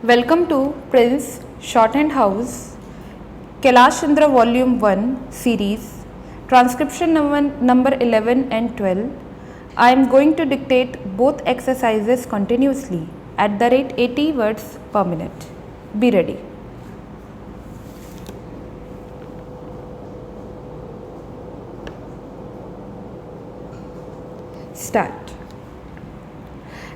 Welcome to Prince Shorthand House, Kailash Chandra Volume 1 series, transcription number 11 and 12. I am going to dictate both exercises continuously at the rate 80 words per minute. Be ready. Start.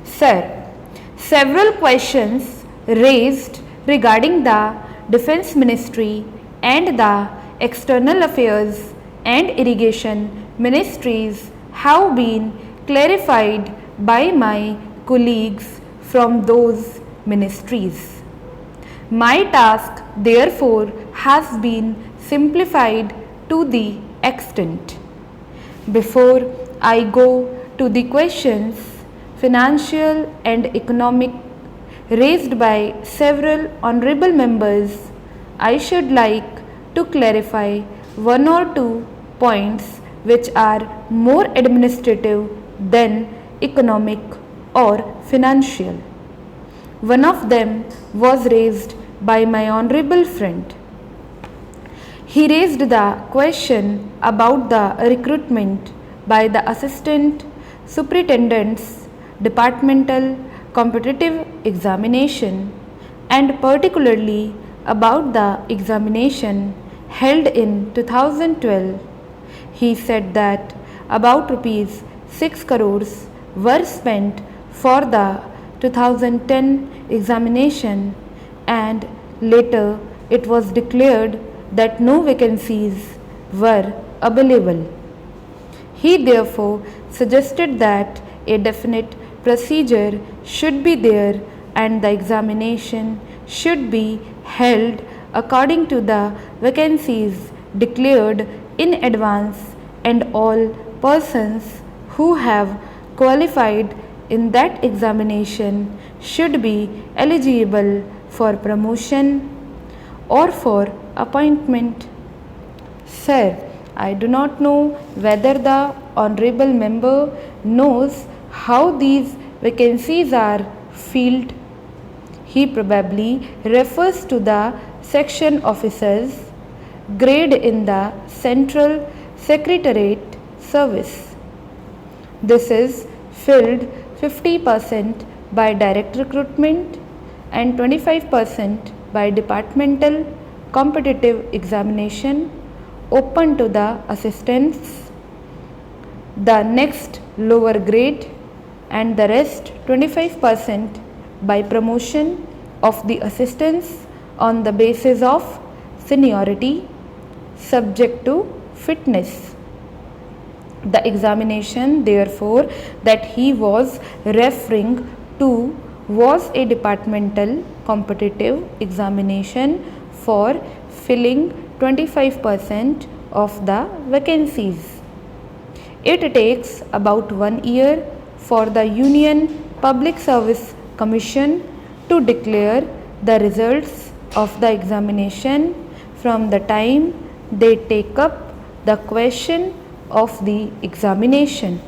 Sir, several questions raised regarding the Defence Ministry and the External Affairs and Irrigation Ministries have been clarified by my colleagues from those ministries. My task therefore has been simplified to the extent. Before I go to the questions, financial and economic, raised by several honorable members, I should like to clarify one or two points which are more administrative than economic or financial. One of them was raised by my honorable friend. He raised the question about the recruitment by the assistant superintendent's departmental competitive examination and particularly about the examination held in 2012. He said that about rupees 6 crores were spent for the 2010 examination and later it was declared that no vacancies were available. He therefore suggested that a definite procedure should be there and the examination should be held according to the vacancies declared in advance and all persons who have qualified in that examination should be eligible for promotion or for appointment. Sir, I do not know whether the honorable member knows how these vacancies are filled. He probably refers to the section officers grade in the Central Secretariat Service. This is filled 50% by direct recruitment and 25% by departmental competitive examination open to the assistants, the next lower grade, and the rest 25% by promotion of the assistants on the basis of seniority subject to fitness. The examination therefore that he was referring to was a departmental competitive examination for filling 25% of the vacancies. It takes about 1 year for the Union Public Service Commission to declare the results of the examination from the time they take up the question of the examination.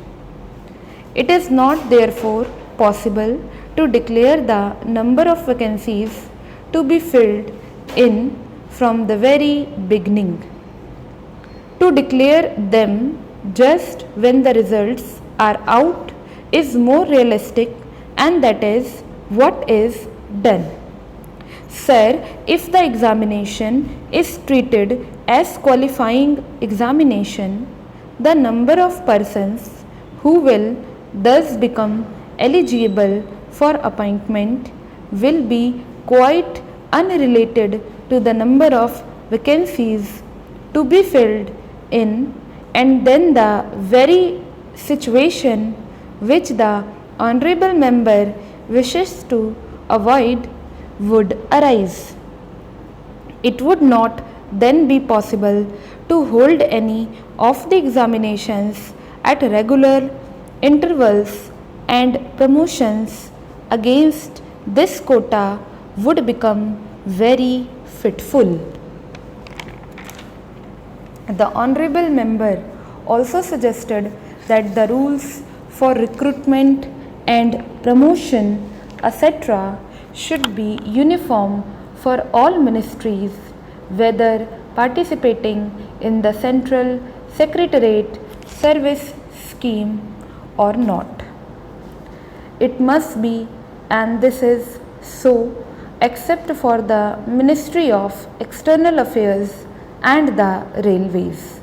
It is not therefore possible to declare the number of vacancies to be filled in from the very beginning. To declare them just when the results are out is more realistic, and that is what is done. Sir, if the examination is treated as qualifying examination, the number of persons who will thus become eligible for appointment will be quite unrelated to the number of vacancies to be filled in, and then the very situation which the honorable member wishes to avoid would arise. It would not then be possible to hold any of the examinations at regular intervals, and promotions against this quota would become very fitful. The honorable member also suggested that the rules for recruitment and promotion etc. should be uniform for all ministries, whether participating in the Central Secretariat Service Scheme or not. It must be, and this is so, except for the Ministry of External Affairs and the Railways.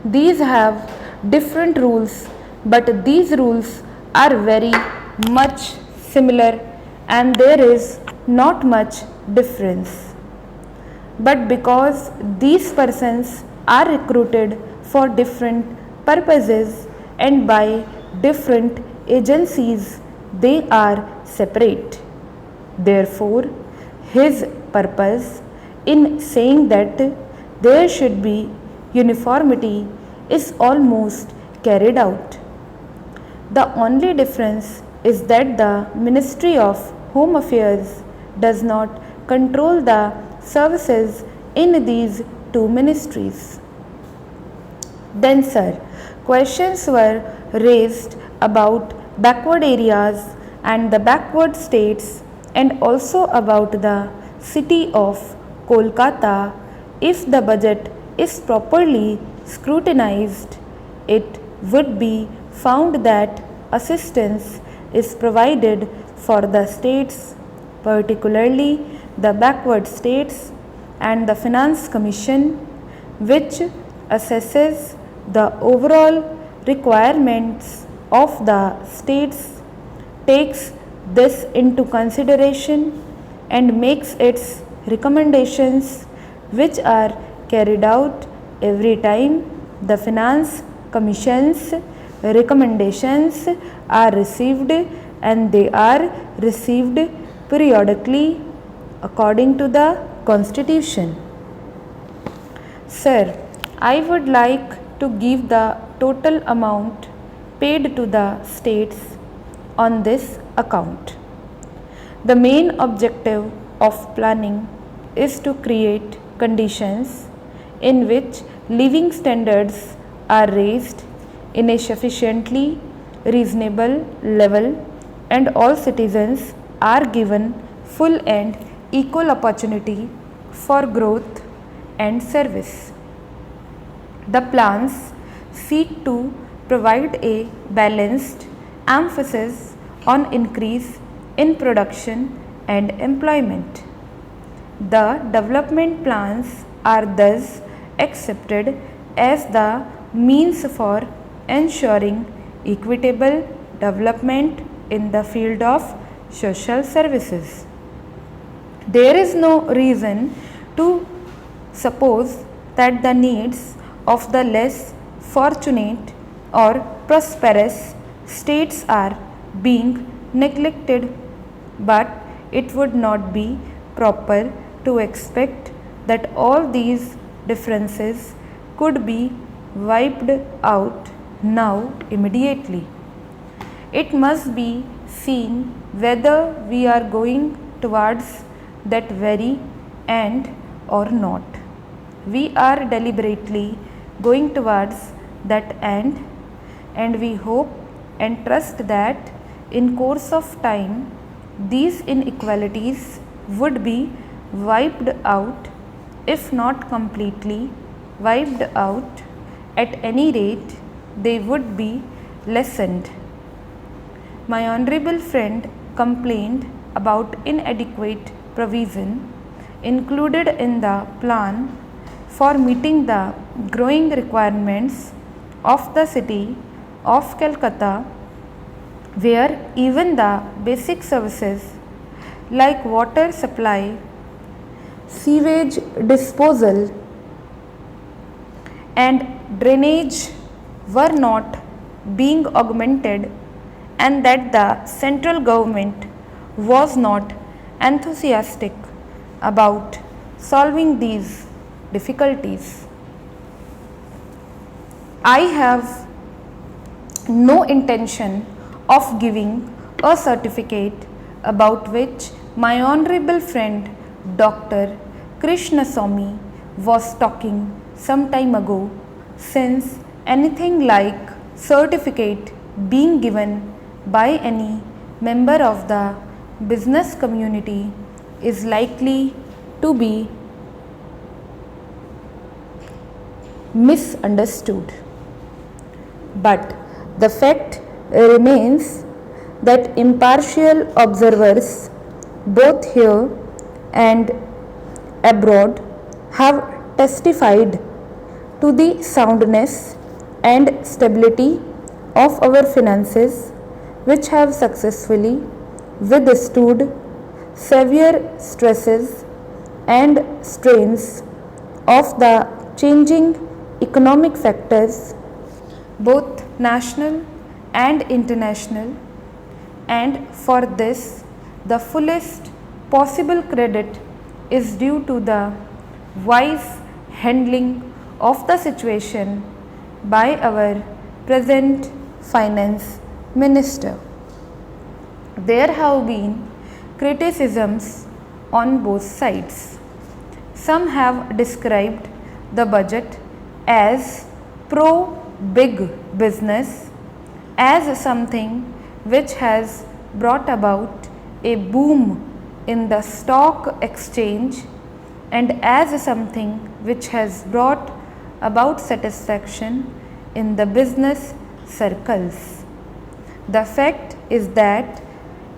These have different rules, but these rules are very much similar and there is not much difference. But because these persons are recruited for different purposes and by different agencies, they are separate. Therefore, his purpose in saying that there should be uniformity is almost carried out. The only difference is that the Ministry of Home Affairs does not control the services in these two ministries. Then, sir, questions were raised about backward areas and the backward states and also about the city of Kolkata. If the budget is properly scrutinized, it would be found that assistance is provided for the states, particularly the backward states, and the Finance Commission, which assesses the overall requirements of the states, takes this into consideration and makes its recommendations, which are carried out every time the Finance Commission's recommendations are received, and they are received periodically according to the Constitution. Sir, I would like to give the total amount paid to the states on this account. The main objective of planning is to create conditions in which living standards are raised in a sufficiently reasonable level and all citizens are given full and equal opportunity for growth and service. The plans seek to provide a balanced emphasis on increase in production and employment. The development plans are thus accepted as the means for ensuring equitable development in the field of social services. There is no reason to suppose that the needs of the less fortunate or prosperous states are being neglected, but it would not be proper to expect that all these differences could be wiped out now immediately. It must be seen whether we are going towards that very end or not. We are deliberately going towards that end, and we hope and trust that in course of time these inequalities would be wiped out, if not completely wiped out, at any rate they would be lessened. My honorable friend complained about inadequate provision included in the plan for meeting the growing requirements of the city of Calcutta, where even the basic services like water supply, sewage disposal and drainage were not being augmented, and that the central government was not enthusiastic about solving these difficulties. I have no intention of giving a certificate about which my honorable friend Dr. Krishnaswamy was talking some time ago, since anything like certificate being given by any member of the business community is likely to be misunderstood. But the fact remains that impartial observers, both here and abroad, have testified to the soundness and stability of our finances, which have successfully withstood severe stresses and strains of the changing economic factors, both national and international, and for this the fullest possible credit is due to the wise handling of the situation by our present finance minister. There have been criticisms on both sides. Some have described the budget as pro-big business, as something which has brought about a boom in the stock exchange and as something which has brought about satisfaction in the business circles. The fact is that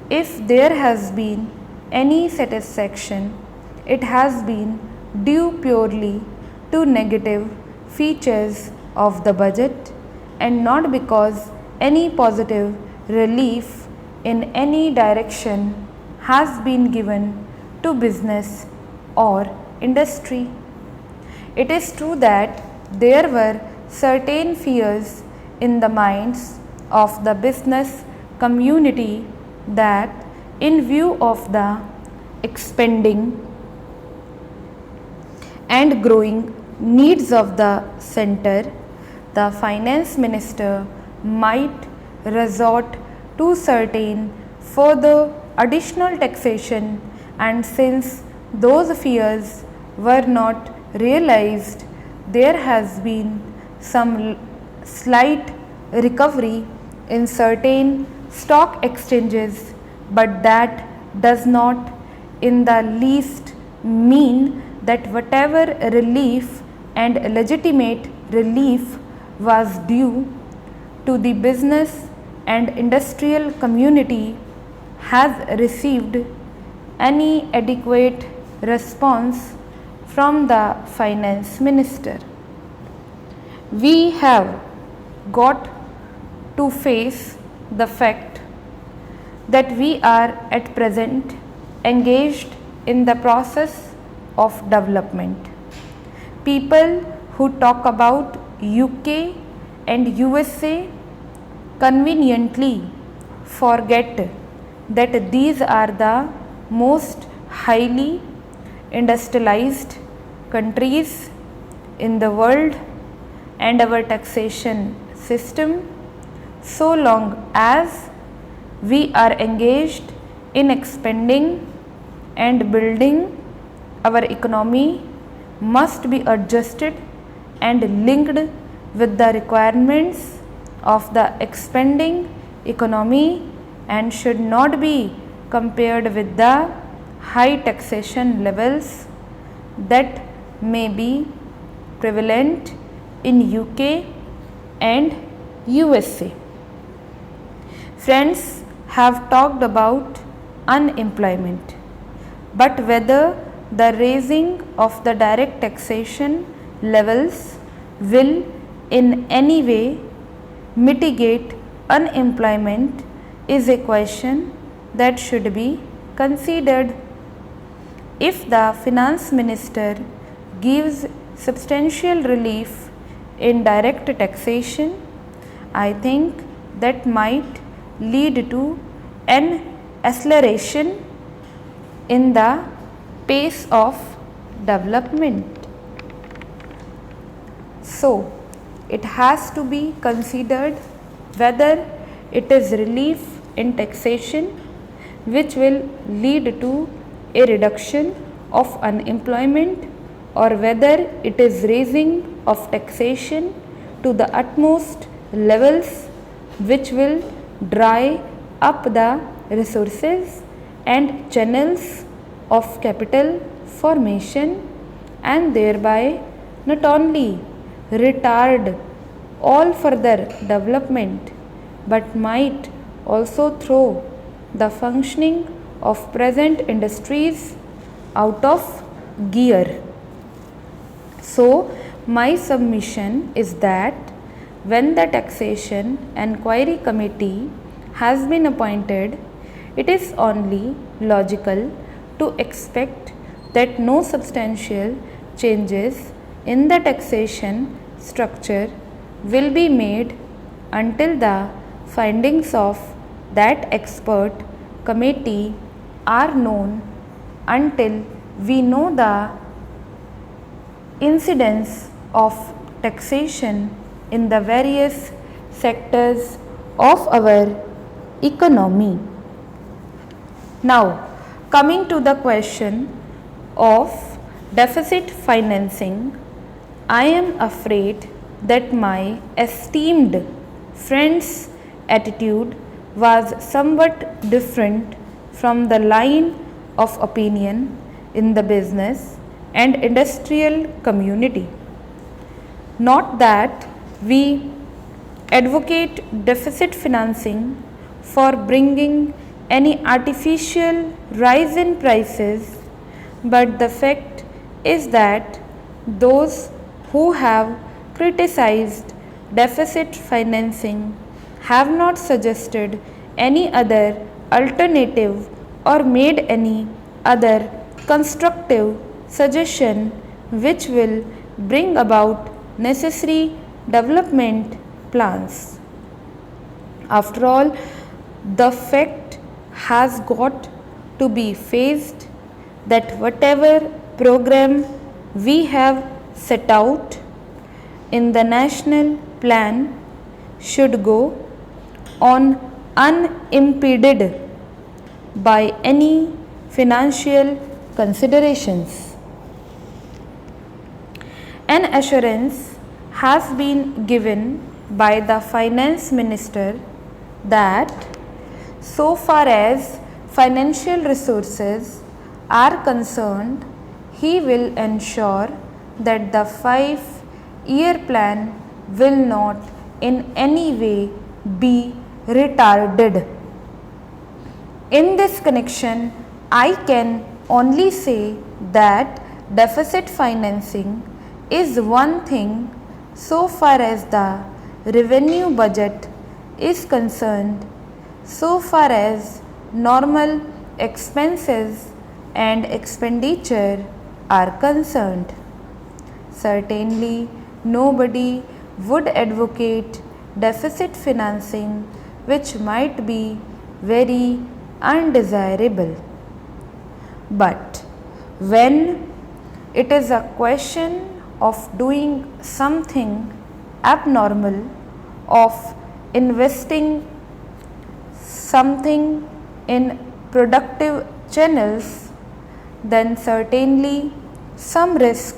if there has been any satisfaction, it has been due purely to negative features of the budget and not because any positive relief in any direction has been given to business or industry. It is true that there were certain fears in the minds of the business community that in view of the expanding and growing needs of the center, the finance minister might resort to certain further additional taxation, and since those fears were not realized, there has been some slight recovery in certain stock exchanges, but that does not in the least mean that whatever relief and legitimate relief was due to the business and industrial community has received any adequate response from the finance minister. We have got to face the fact that we are at present engaged in the process of development. People who talk about UK and USA conveniently forget that these are the most highly industrialized countries in the world, and our taxation system, so long as we are engaged in expanding and building our economy, must be adjusted and linked with the requirements of the expanding economy and should not be compared with the high taxation levels that may be prevalent in UK and USA. Friends have talked about unemployment, but whether the raising of the direct taxation levels will in any way mitigate unemployment is a question that should be considered. If the finance minister gives substantial relief in direct taxation, I think that might lead to an acceleration in the pace of development. So, it has to be considered whether it is relief in taxation which will lead to a reduction of unemployment, or whether it is raising of taxation to the utmost levels which will dry up the resources and channels of capital formation, and thereby not only retard all further development but might also throw the functioning of present industries out of gear. So, my submission is that when the Taxation Enquiry Committee has been appointed, it is only logical to expect that no substantial changes in the taxation structure will be made until the findings of that expert committee are known, until we know the incidence of taxation in the various sectors of our economy. Now, coming to the question of deficit financing, I am afraid that my esteemed friend's attitude was somewhat different from the line of opinion in the business and industrial community. Not that we advocate deficit financing for bringing any artificial rise in prices, but the fact is that those who have criticized deficit financing have not suggested any other alternative or made any other constructive suggestion which will bring about necessary development plans. After all, the fact has got to be faced that whatever program we have set out in the national plan should go on unimpeded by any financial considerations. An assurance has been given by the Finance Minister that so far as financial resources are concerned, he will ensure that the 5-year plan will not in any way be retarded. In this connection, I can only say that deficit financing is one thing so far as the revenue budget is concerned, so far as normal expenses and expenditure are concerned. Certainly, nobody would advocate deficit financing which might be very undesirable. But when it is a question of doing something abnormal, of investing something in productive channels, then certainly some risk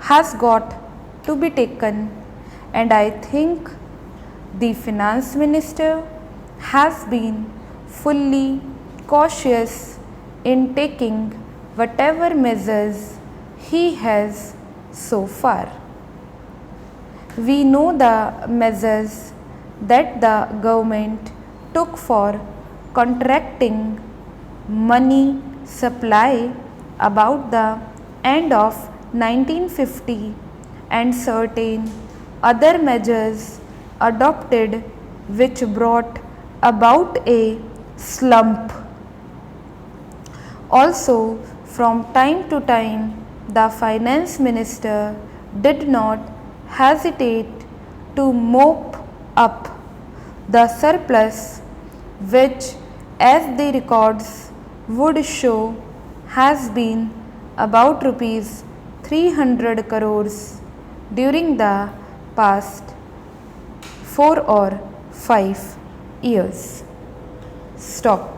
has got to be taken, and I think the Finance Minister has been fully cautious in taking whatever measures he has so far. We know the measures that the government took for contracting money supply about the end of 1950 and certain other measures adopted which brought about a slump. Also, from time to time, the Finance Minister did not hesitate to mop up the surplus, which, as the records would show, has been about rupees 300 crores during the past 4 or 5 years. Stop.